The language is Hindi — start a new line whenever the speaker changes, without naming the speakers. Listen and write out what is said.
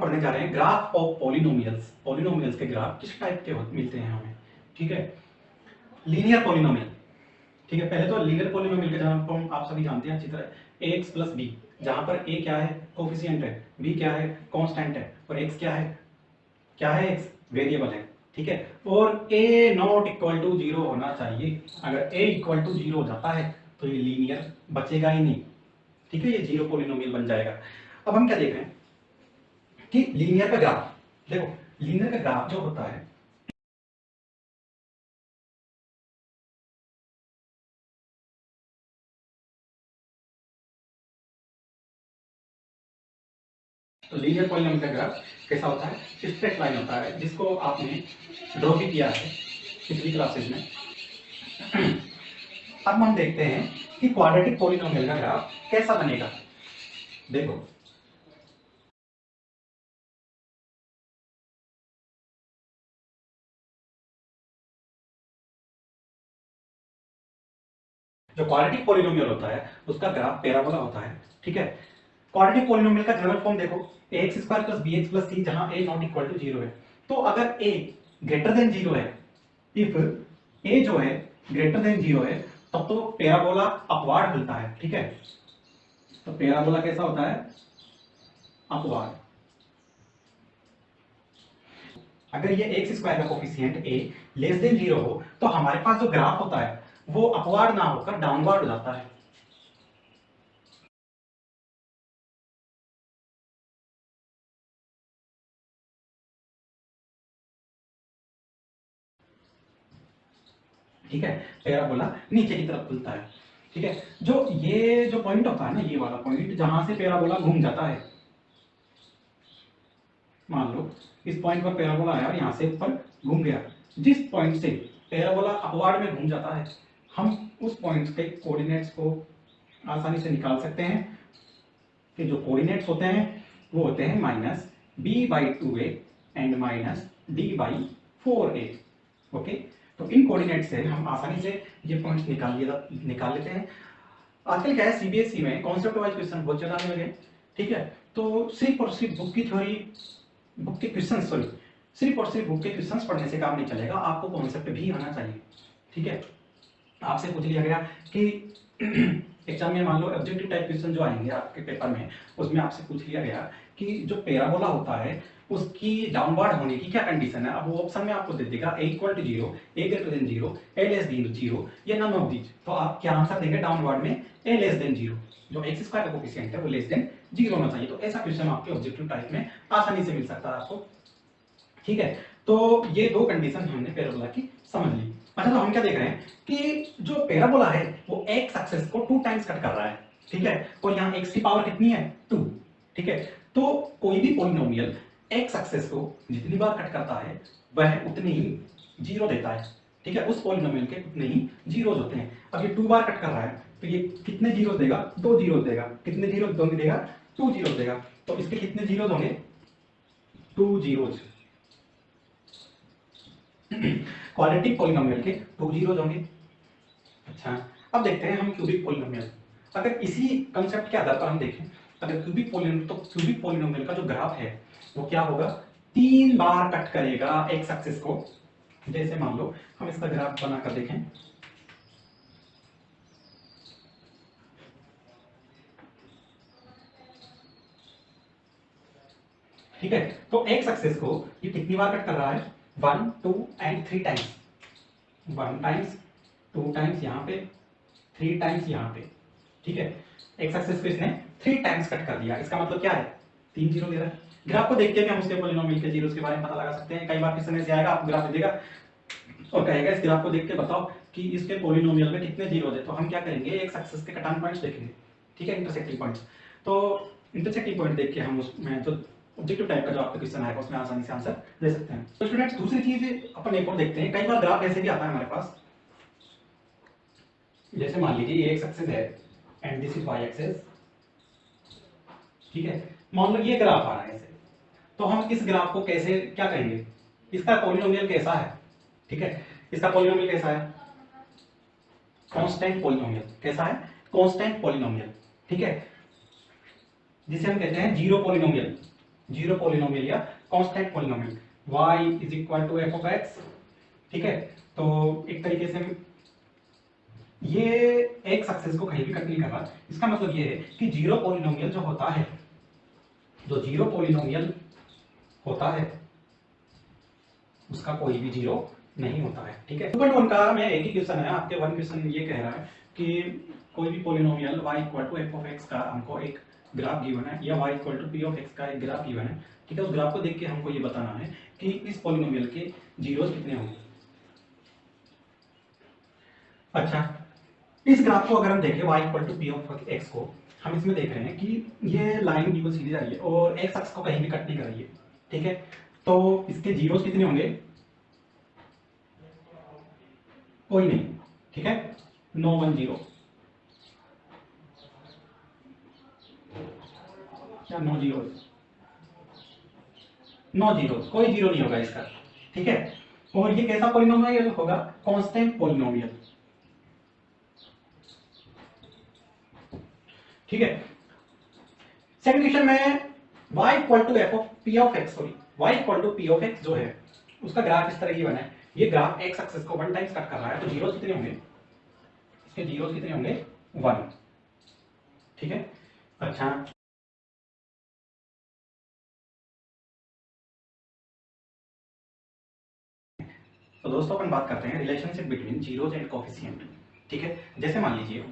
पढ़ने जा रहे हैं ग्राफ ऑफ पॉलिनोमियल्स। पॉलिनोमियल्स के ग्राफ किस टाइप के मिलते हैं हमें, ठीक है। लीनियर पॉलिनोमियल, ठीक है। पहले तो लीनियर पॉलिनोमियल के जहां हम आप सभी जानते हैं अच्छी तरह ax प्लस बी, जहां पर a क्या है कोफिशिएंट है, b क्या है कांस्टेंट है और x क्या है x वेरिएबल है, ठीक है। और a नॉट इक्वल टू 0 होना चाहिए। अगर a इक्वल टू 0 हो जाता है तो ये लीनियर बचेगा ही नहीं, ठीक है, ये जीरो पॉलिनोमियल बन जाएगा। अब हम क्या देख रहे हैं कि लीनियर का ग्राफ, देखो लीनियर का ग्राफ जो होता है तो लीनियर पॉलिनोमियल का ग्राफ कैसा होता है, स्ट्रेट लाइन होता है, जिसको आपने ड्रॉ भी किया है पिछली क्लासेज में। अब हम देखते हैं कि क्वाड्रेटिक पॉलिनोमियल का ग्राफ कैसा बनेगा। देखो जो क्वाड्रेटिक पॉलिनोमियल होता है उसका ग्राफ पैराबोला होता है, ठीक है। क्वाड्रेटिक पॉलिनोमियल का जनरल फॉर्म देखो ax square plus bx plus c, जहां a नॉट इक्वल टू 0 है। तो अगर a ग्रेटर देन 0 है, इफ a जो है ग्रेटर देन 0 है, तब तो पैराबोला अपवार्ड मिलता है, ठीक है। तो पैराबोला कैसा होता है, अपवार्ड। अगर ये एक्स स्क्वायर का कोफिशिएंट a लेस देन 0 हो तो हमारे पास जो ग्राफ होता है वो अपवार्ड ना होकर डाउनवर्ड हो जाता है। ठीक है, पैराबोला नीचे की तरफ खुलता है, ठीक है। जो ये जो पॉइंट होता है ना, ये वाला पॉइंट जहां से पैराबोला घूम जाता है, मान लो इस पॉइंट पर पैराबोला आया और यहां से ऊपर घूम गया, जिस पॉइंट से पैराबोला अपवार्ड में घूम जाता है, हम उस पॉइंट के कोऑर्डिनेट्स को आसानी से निकाल सकते हैं कि जो कोऑर्डिनेट्स होते हैं वो होते हैं minus b/2a and minus d/4a। Okay, तो इन कोऑर्डिनेट से हम आसानी से ये पॉइंट्स निकाल लेते हैं। आजकल क्या है, सीबीएसई में कॉन्सेप्ट वाइज क्वेश्चन बहुत ज्यादा आने लगे, ठीक है। तो सिर्फ और सिर्फ बुक की थ्योरी, बुक के क्वेश्चन सॉरी सिर्फ और सिर्फ बुक के क्वेश्चंस पढ़ने से काम नहीं चलेगा, आपको कॉन्सेप्ट भी आना चाहिए, ठीक है। आपसे पूछ लिया गया कि एग्जाम में मान लो ऑब्जेक्टिव टाइप क्वेश्चन जो आएंगे आपके पेपर में, उसमें आपसे पूछ लिया गया कि जो पैराबोला होता है उसकी डाउनवर्ड होने की क्या कंडीशन है। अब वो ऑप्शन में आपको दे देगा a equal to 0, a greater then 0, a less then 0 या नन ऑफ दीज। तो आप क्या आंसर देंगे डाउनवर्ड में, a लेस देन 0, जो एक्स स्क्वायर का कोफिशिएंट है वो लेस देन 0 होना चाहिए। तो ऐसा क्वेश्चन आपके ऑब्जेक्टिव टाइप में आसानी से मिल सकता है आपको, ठीक है। तो ये दो कंडीशन हमने पैराबोला की समझ ली। अच्छा, तो हम क्या देख रहे हैं कि जो पैराबोला है वो एक्स एक्सिस को 2 टाइम्स कट कर रहा है, ठीक है। और यहाँ एक्स की पावर कितनी है, 2, ठीक है। तो कोई भी पॉलिनोमियल एक्स एक्सिस को जितनी बार कट करता है वह उतने ही जीरो देता है, ठीक है। उस पॉलिनोमियल के उतने ही जीरोज होते हैं। अब ये 2 बार कट कर रहा है तो ये कितने जीरोज देगा, 2 जीरोज देगा। कितने जीरोज देगा, 2 जीरोज देगा। तो इसके कितने जीरोज होंगे, 2 जीरोज। क्वाड्रेटिक पॉलिनोमियल के 2 जीरोज होंगे। अच्छा, अब देखते हैं हम क्यूबिक पॉलिनोमियल। अगर इसी कंसेप्ट के आधार पर हम देखें, अगर क्यूबिक पॉलिनोमियल, तो क्यूबिक पॉलिनोमियल का जो ग्राफ है वो क्या होगा, 3 बार कट करेगा एक्स एक्सिस को। जैसे मान लो हम इसका ग्राफ बनाकर देखें, ठीक है। तो एक्स एक्सिस को ये कितनी बार कट कर रहा है, 1, 2 एंड 3 टाइम्स। 1 टाइम्स, 2 टाइम्स यहाँ पे, 3 टाइम्स यहाँ पे, ठीक है। एक्स एक्सिस को इसने 3 टाइम्स कट कर दिया। इसका मतलब क्या है, 3 जीरो दे रहा है। ग्राफ को देख के भी हम उसके पॉलिनोमियल के जीरोस के बारे में पता लगा सकते हैं। कई बार क्वेश्चन ऐसे आएगा, आपको ग्राफ दे देगा और कहेगा इस ग्राफ को देख के बताओ कि इसके पॉलिनोमियल में कितने जीरो है। तो हम क्या करेंगे, एक्स एक्सिस के कटान पॉइंट्स देखेंगे, ठीक है, इंटरसेक्टिंग पॉइंट्स। तो इंटरसेक्टिंग पॉइंट देख के हम उसमें जो ऑब्जेक्टिव टाइप का जो आपका क्वेश्चन आएगा उसमें आसानी से आंसर दे सकते हैं। तो स्टूडेंट्स, दूसरी चीज अपन एक और देखते हैं। कई बार ग्राफ ऐसे भी आता है हमारे पास, जैसे मान लीजिए ये एक्स एक्सिस है and this is Y axis, ठीक है। मान लो ये ग्राफ आ रहा है ऐसे, तो हम इस ग्राफ को कैसे क्या कहेंगे, इसका पॉलिनोमियल कैसा है, ठीक है। इसका पॉलिनोमियल कैसा है, कांस्टेंट पॉलिनोमियल। कैसा है, कांस्टेंट पॉलिनोमियल, ठीक है, जिसे हम कहते हैं जीरो पॉलिनोमियल। जीरो पोलिनोमियल या constant polynomial, y is equal to F of X. ठीक है, तो एक तरीके से ये एक सक्सेस को कहीं भी कट नहीं कर रहा। इसका मतलब ये है कि जीरो पोलिनोमियल जो होता है, जो जीरो पोलिनोमियल होता है उसका कोई भी जीरो नहीं होता है। ठीक है, 2.1 का मैं एक ही क्वेश्चन है आपके, वन क्वेश्चन ये कह रहा है कि कोई भी polynomial y equal to F of X का हमको एक ग्राफ गिवन है, या y equal to P of X का एक ग्राफ गिवन है। ठीक है, उस ग्राफ को देख के हमको ये बताना है कि इस पोलिनोमियल के जीरोस कितने होंगे। अच्छा, इस ग्राफ को अगर हम देखें y equal to P of X को, हम इसमें देख रहे हैं कि ये लाइन बिल्कुल सीधी जा रही है और एक्स अक्ष को कहीं भी कट नहीं कर रही है। ठीक है, तो इसके जीरोस कितने होंगे, कोई नहीं। ठीक है, नो वन जीरो, क्या नो जीरो, नो जीरो, कोई जीरो नहीं होगा इसका। ठीक है, और ये कैसा पोलिनोमियल होगा, कांस्टेंट पोलिनोमियल। ठीक है, सेकंड क्वेश्चन में y equal to F of P of X, sorry y equal to P of X जो है उसका ग्राफ इस तरह की बना है। ये ग्राफ एक्स एक्सिस को वन टाइम्स कट कर रहा है, तो जीरोस कितने होंगे, इसके जीरोस कितने होंगे, वन। ठीक है, अच्छा तो दोस्तों अपन बात करते हैं relationship between zeros and coefficient. ठीक है, जैसे मान लीजिए